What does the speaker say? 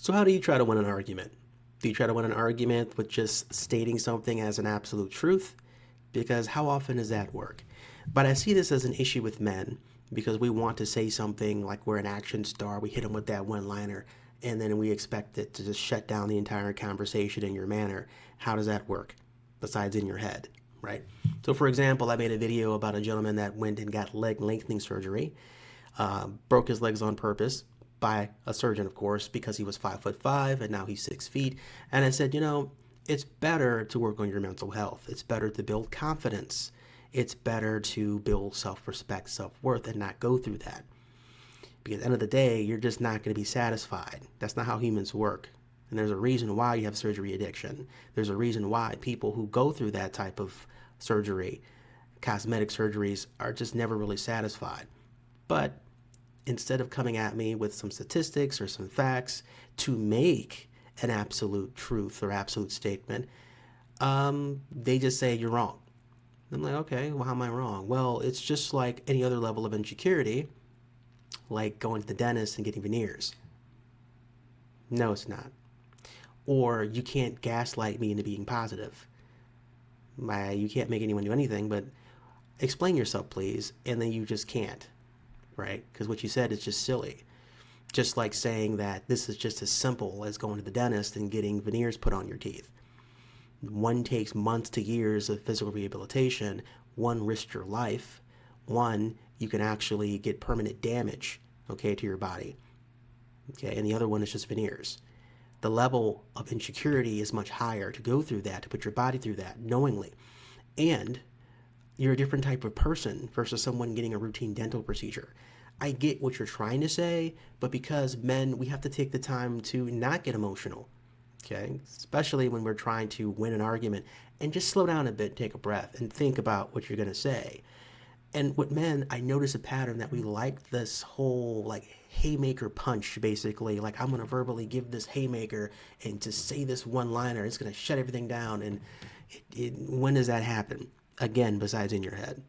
So how do you try to win an argument? Do you try to win an argument with just stating something as an absolute truth? Because how often does that work? But I see this as an issue with men because we want to say something like we're an action star, we hit them with that one liner, and then we expect it to just shut down the entire conversation in your manner. How does that work? Besides in your head, right? So, for example, I made a video about a gentleman that went and got leg lengthening surgery, broke his legs on purpose by a surgeon, of course, because he was 5'5" and now he's 6 feet. And I said, it's better to work on your mental health. It's better to build confidence. It's better to build self-respect, self-worth, and not go through that. Because at the end of the day, you're just not going to be satisfied. That's not how humans work. And there's a reason why you have surgery addiction. There's a reason why people who go through that type of surgery, cosmetic surgeries, are just never really satisfied. But instead of coming at me with some statistics or some facts to make an absolute truth or absolute statement, they just say you're wrong. I'm like, okay, well, how am I wrong? Well, it's just like any other level of insecurity, like going to the dentist and getting veneers. No, it's not. Or you can't gaslight me into being positive. You can't make anyone do anything, but explain yourself, please. And then you just can't, right? Because what you said is just silly. Just like saying that this is just as simple as going to the dentist and getting veneers put on your teeth. One takes months to years of physical rehabilitation. One risks your life. One, you can actually get permanent damage, okay, to your body. Okay, and the other one is just veneers. The level of insecurity is much higher to go through that, to put your body through that knowingly. And you're a different type of person versus someone getting a routine dental procedure. I get what you're trying to say, but because men, we have to take the time to not get emotional, okay? Especially when we're trying to win an argument, and just slow down a bit, take a breath, and think about what you're gonna say. And with men, I notice a pattern that we like this whole like haymaker punch, basically. Like, I'm gonna verbally give this haymaker and just say this one liner. It's gonna shut everything down. And when does that happen? Again, besides in your head.